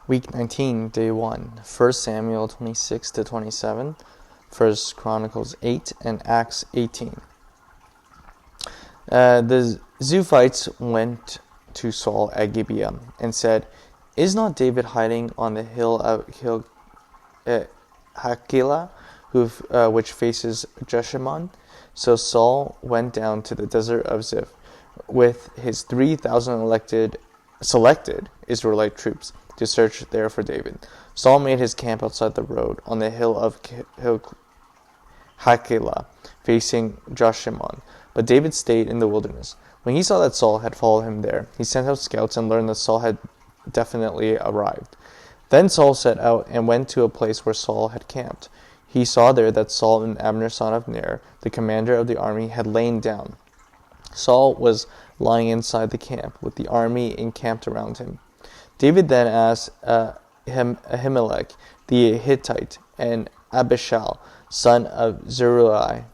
Week 19, Day 1, 1 Samuel 26 to 27, 1 Chronicles 8, and Acts 18. The Ziphites went to Saul at Gibeah and said, "Is not David hiding on the hill of Hakilah, which faces Jeshimon?" So Saul went down to the desert of Ziph with his 3,000 selected Israelite troops to search there for David. Saul made his camp outside the road on the hill of Hakilah, facing Jeshimon. But David stayed in the wilderness. When he saw that Saul had followed him there, he sent out scouts and learned that Saul had definitely arrived. Then Saul set out and went to a place where Saul had camped. He saw there that Saul and Abner son of Ner, the commander of the army, had lain down. Saul was lying inside the camp, with the army encamped around him. David then asked Ahimelech the Hittite and Abishai, son of Zeruiah,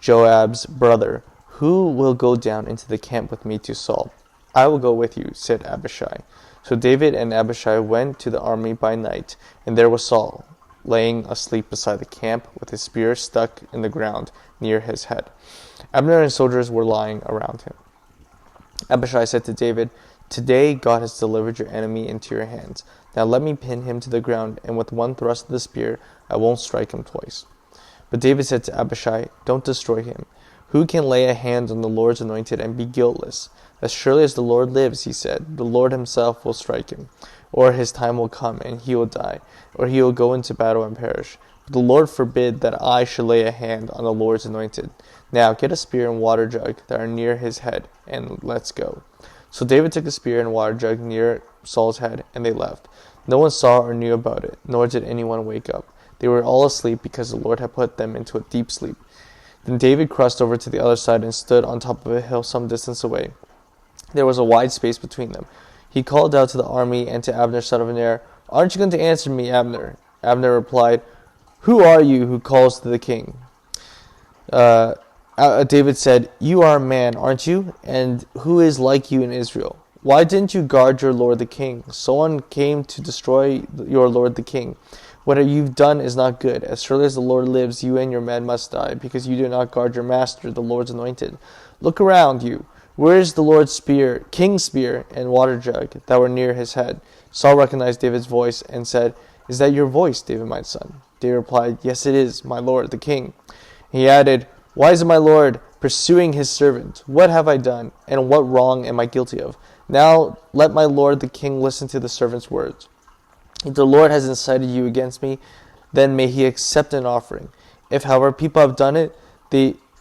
Joab's brother, "Who will go down into the camp with me to Saul?" "I will go with you," said Abishai. So David and Abishai went to the army by night, and there was Saul, laying asleep beside the camp, with his spear stuck in the ground near his head. Abner and soldiers were lying around him. Abishai said to David, "Today God has delivered your enemy into your hands. Now let me pin him to the ground, and with one thrust of the spear I won't strike him twice." But David said to Abishai, "Don't destroy him. Who can lay a hand on the Lord's anointed and be guiltless? As surely as the Lord lives," he said, "the Lord himself will strike him. Or his time will come, and he will die, or he will go into battle and perish. But the Lord forbid that I should lay a hand on the Lord's anointed. Now get a spear and water jug that are near his head, and let's go." So David took a spear and water jug near Saul's head, and they left. No one saw or knew about it, nor did anyone wake up. They were all asleep because the Lord had put them into a deep sleep. Then David crossed over to the other side and stood on top of a hill some distance away. There was a wide space between them. He called out to the army and to Abner son of Ner, "Aren't you going to answer me, Abner?" Abner replied, "Who are you who calls to the king?" David said, "You are a man, aren't you? And who is like you in Israel? Why didn't you guard your lord the king? Someone came to destroy your lord the king. What you've done is not good. As surely as the Lord lives, you and your men must die, because you did not guard your master, the Lord's anointed. Look around you. Where is the Lord's spear, king's spear, and water jug that were near his head?" Saul recognized David's voice and said, "Is that your voice, David, my son?" David replied, "Yes, it is, my lord, the king." He added, "Why is my lord pursuing his servant? What have I done, and what wrong am I guilty of? Now let my lord the king listen to the servant's words. If the Lord has incited you against me, then may he accept an offering. If, however, people have done it,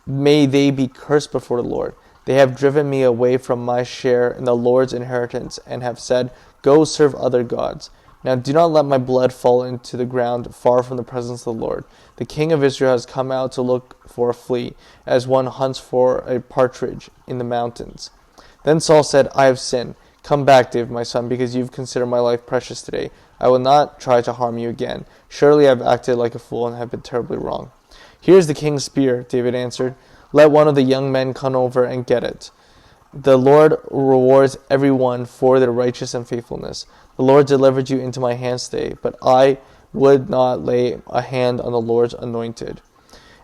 may they be cursed before the Lord. They have driven me away from my share in the Lord's inheritance, and have said, 'Go serve other gods.' Now do not let my blood fall into the ground far from the presence of the Lord. The king of Israel has come out to look for a flea, as one hunts for a partridge in the mountains." Then Saul said, "I have sinned. Come back, David, my son, because you've considered my life precious today. I will not try to harm you again. Surely I have acted like a fool and have been terribly wrong." "Here is the king's spear," David answered. "Let one of the young men come over and get it. The Lord rewards everyone for their righteousness and faithfulness. The Lord delivered you into my hands today, but I would not lay a hand on the Lord's anointed.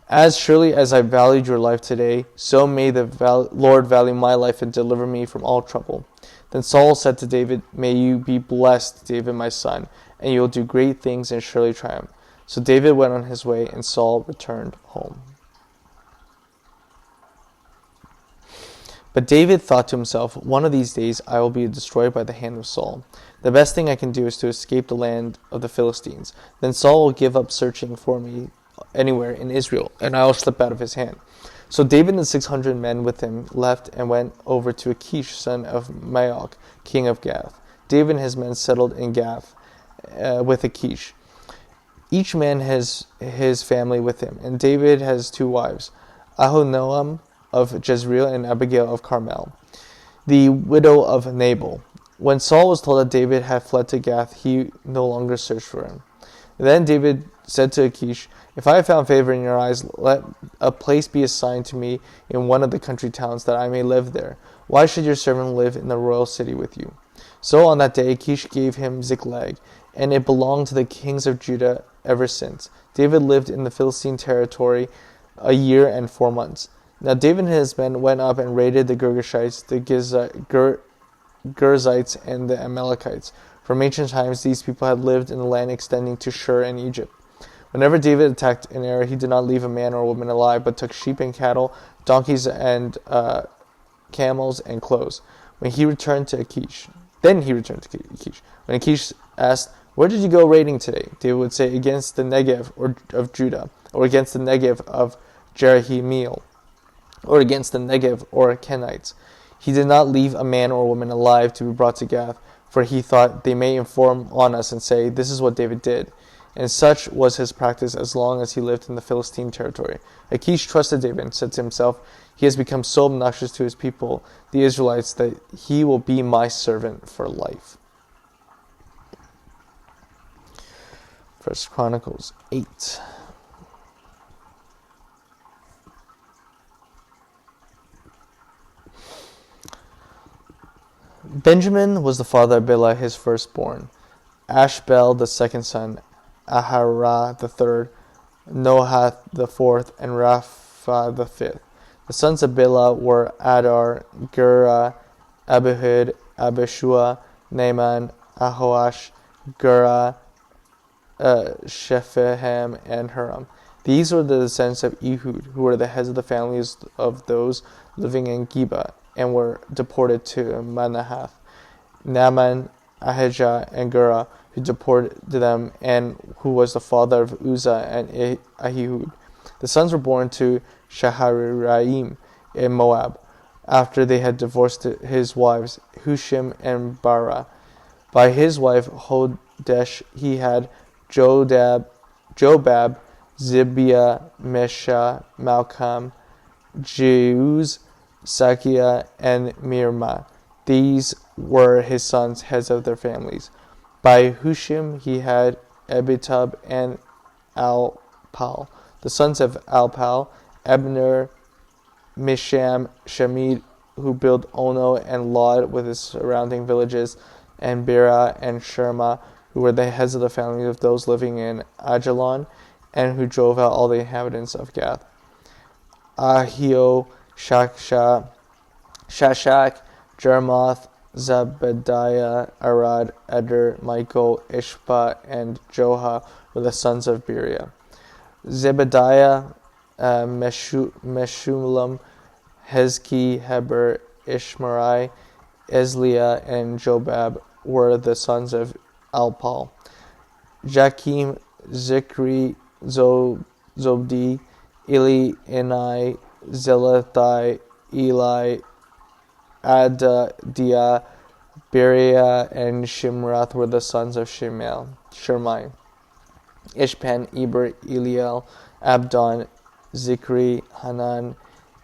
As surely as I valued your life today, so may the Lord value my life and deliver me from all trouble." Then Saul said to David, "May you be blessed, David, my son, and you will do great things and surely triumph." So David went on his way, and Saul returned home. But David thought to himself, "One of these days I will be destroyed by the hand of Saul. The best thing I can do is to escape the land of the Philistines. Then Saul will give up searching for me anywhere in Israel, and I will slip out of his hand." So David and 600 men with him left and went over to Achish, son of Maoch, king of Gath. David and his men settled in Gath with Achish. Each man has his family with him, and David has 2 wives, Ahinoam of Jezreel and Abigail of Carmel, the widow of Nabal. When Saul was told that David had fled to Gath, he no longer searched for him. Then David said to Achish, "If I have found favor in your eyes, let a place be assigned to me in one of the country towns, that I may live there. Why should your servant live in the royal city with you?" So on that day Achish gave him Ziklag, and it belonged to the kings of Judah ever since. David lived in the Philistine territory a year and 4 months. Now David and his men went up and raided the Girgashites, the Girzites, and the Amalekites. From ancient times, these people had lived in the land extending to Shur and Egypt. Whenever David attacked an area, he did not leave a man or woman alive, but took sheep and cattle, donkeys and camels and clothes. When he returned to Achish, When Achish asked, "Where did you go raiding today?" David would say, "Against the Negev of Judah, or against the Negev of Jerahmeel, or against the Negev or Kenites." He did not leave a man or woman alive to be brought to Gath, for he thought, "They may inform on us and say, 'This is what David did.'" And such was his practice as long as he lived in the Philistine territory. Achish trusted David and said to himself, "He has become so obnoxious to his people, the Israelites, that he will be my servant for life." 1 Chronicles 8. Benjamin was the father of Bela, his firstborn, Ashbel the second son, Aharah the third, Nohath the fourth, and Rapha the fifth. The sons of Bela were Adar, Gera, Abihud, Abishua, Naaman, Ahoash, Gera, Shephaham, and Huram. These were the descendants of Ehud, who were the heads of the families of those living in Geba, and were deported to Manahath. Naaman, Ahijah, and Gera, who deported them, and who was the father of Uzzah and Ahihud. The sons were born to Shaharaim in Moab, after they had divorced his wives, Hushim and Bara. By his wife Hodesh he had Jobab, Zibiah, Mesha, Malcham, Jeuz, Sakia, and Mirma. These were his sons, heads of their families. By Hushim he had Abitub and Alpal. The sons of Alpal, Abner, Misham, Shamid, who built Ono and Lod with its surrounding villages, and Bera and Sherma, who were the heads of the families of those living in Ajalon, and who drove out all the inhabitants of Gath. Ahio, Shashak, Jeremoth, Zebediah, Arad, Eder, Michael, Ishpa, and Joha were the sons of Beria. Zebediah, Meshulam, Hezki, Heber, Ishmarai, Ezliah, and Jobab were the sons of Alpal. Jakim, Zikri, Zobdi, Eli, Enai, Zelathai, Eli, Adadiah, Beriah, and Shimrath were the sons of Shimei. Ishpan, Eber, Eliel, Abdon, Zikri, Hanan,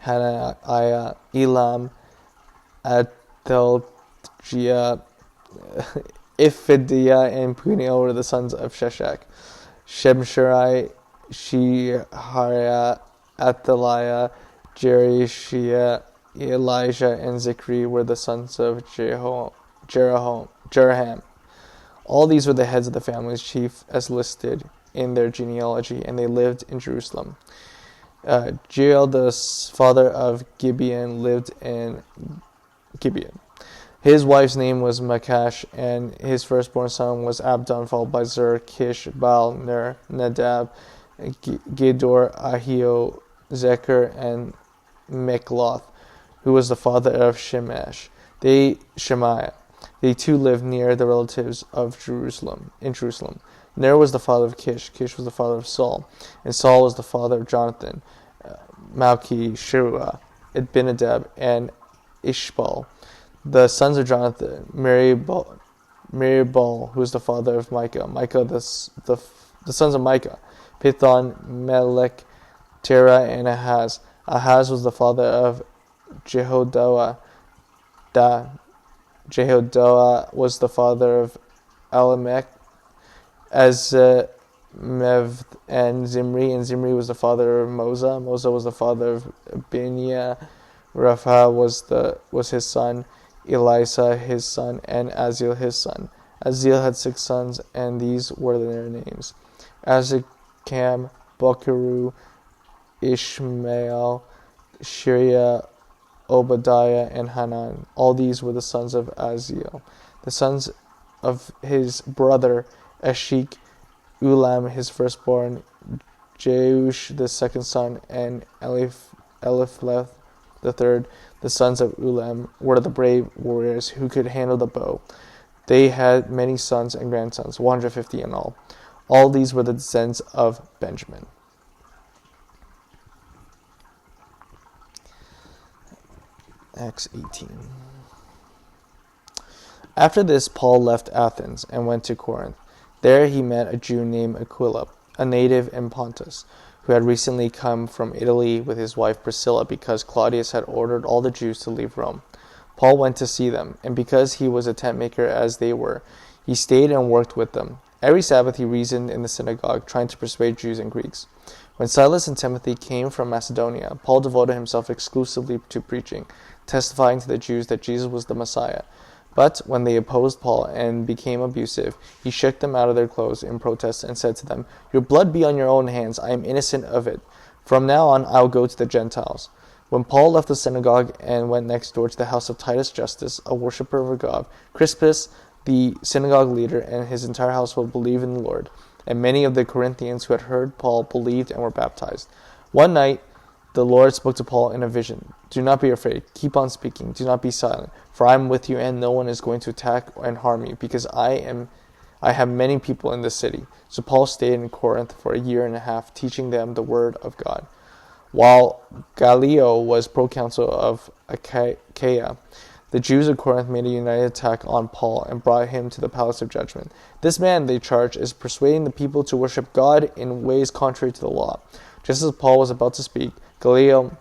Hananiah, Elam, Atheljiah, Iphidiah, and Puniel were the sons of Sheshach. Shemsharai, Shehariah, Athaliah, Jerishia, Elijah, and Zikri were the sons of Jeraham. All these were the heads of the families, chief as listed in their genealogy, and they lived in Jerusalem. Jeiel, the father of Gibeon, lived in Gibeon. His wife's name was Makash, and his firstborn son was Abdon, followed by Zur, Kish, Baal, Ner, Nadab, Gedor, Ahio, Zecher, and Mikloth, who was the father of Shemash. Shemaiah. They too lived near the relatives of Jerusalem. Ner was the father of Kish. Kish was the father of Saul, and Saul was the father of Jonathan, Malchi, Shua, Abinadab, and Ishbal. The sons of Jonathan, Meribal, who was the father of Micah. The sons of Micah, Pithon, Melech, Terah, and Ahaz. Ahaz was the father of Jehoiada. Jehoiada was the father of Alamech, Azmev, and Zimri was the father of Mosa. Mosa was the father of Biniah. Rapha was his son. Elisa his son, and Aziel his son. Aziel had 6 sons, and these were their names: Azrikam, Bokeru, Ishmael, Shiriah, Obadiah, and Hanan. All these were the sons of Aziel. The sons of his brother Eshik: Ulam his firstborn, Jeush the second son, and Elipheleth the third. The sons of Ulam were the brave warriors who could handle the bow. They had many sons and grandsons, 150 in all. All these were the descendants of Benjamin. Acts 18. After this, Paul left Athens and went to Corinth. There he met a Jew named Aquila, a native in Pontus, who had recently come from Italy with his wife Priscilla because Claudius had ordered all the Jews to leave Rome. Paul went to see them, and because he was a tent maker as they were, he stayed and worked with them. Every Sabbath he reasoned in the synagogue, trying to persuade Jews and Greeks. When Silas and Timothy came from Macedonia, Paul devoted himself exclusively to preaching, testifying to the Jews that Jesus was the Messiah. But when they opposed Paul and became abusive, he shook them out of their clothes in protest and said to them, "Your blood be on your own hands. I am innocent of it. From now on I will go to the Gentiles." When Paul left the synagogue and went next door to the house of Titus Justus, a worshipper of God, Crispus, the synagogue leader, and his entire household believed in the Lord. And many of the Corinthians who had heard Paul believed and were baptized. One night the Lord spoke to Paul in a vision. "Do not be afraid. Keep on speaking. Do not be silent. For I am with you, and no one is going to attack and harm you, because I have many people in this city." So Paul stayed in Corinth for a year and a half, teaching them the word of God. While Gallio was proconsul of Achaia, the Jews of Corinth made a united attack on Paul and brought him to the palace of judgment. "This man," they charged, "is persuading the people to worship God in ways contrary to the law." Just as Paul was about to speak, Gallio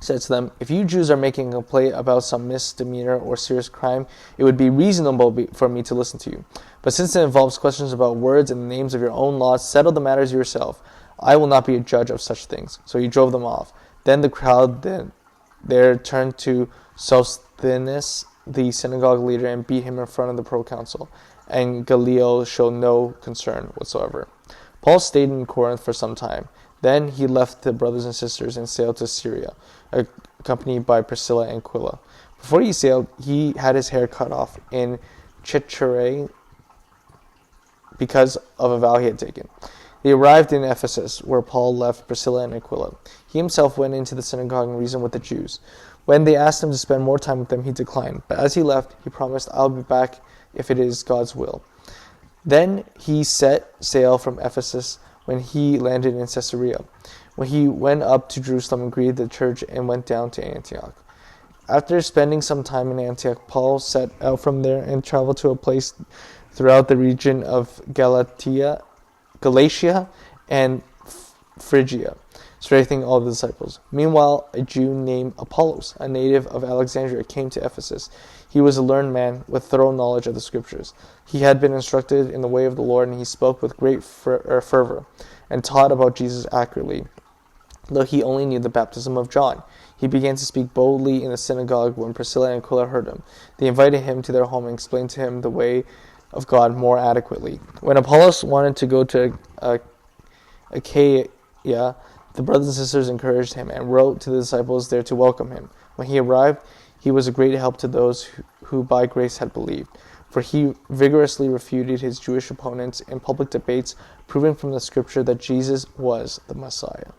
said to them, "If you Jews are making a complaint about some misdemeanor or serious crime, it would be reasonable for me to listen to you. But since it involves questions about words and the names of your own laws, settle the matters yourself. I will not be a judge of such things." So he drove them off. Then the crowd there turned to Sosthenes, the synagogue leader, and beat him in front of the proconsul. And Gallio showed no concern whatsoever. Paul stayed in Corinth for some time. Then he left the brothers and sisters and sailed to Syria, accompanied by Priscilla and Aquila. Before he sailed, he had his hair cut off in Chypre because of a vow he had taken. They arrived in Ephesus, where Paul left Priscilla and Aquila. He himself went into the synagogue and reasoned with the Jews. When they asked him to spend more time with them, he declined. But as he left, he promised, "I'll be back if it is God's will." Then he set sail from Ephesus when he landed in Caesarea. When he went up to Jerusalem and greeted the church and went down to Antioch. After spending some time in Antioch, Paul set out from there and traveled to a place throughout the region of Galatia and Phrygia, strengthening all the disciples. Meanwhile, a Jew named Apollos, a native of Alexandria, came to Ephesus. He was a learned man with thorough knowledge of the Scriptures. He had been instructed in the way of the Lord, and he spoke with great fervor and taught about Jesus accurately, though he only knew the baptism of John. He began to speak boldly in the synagogue when Priscilla and Aquila heard him. They invited him to their home and explained to him the way of God more adequately. When Apollos wanted to go to Achaia, the brothers and sisters encouraged him and wrote to the disciples there to welcome him. When he arrived, he was a great help to those who by grace had believed, for he vigorously refuted his Jewish opponents in public debates, proving from the Scripture that Jesus was the Messiah.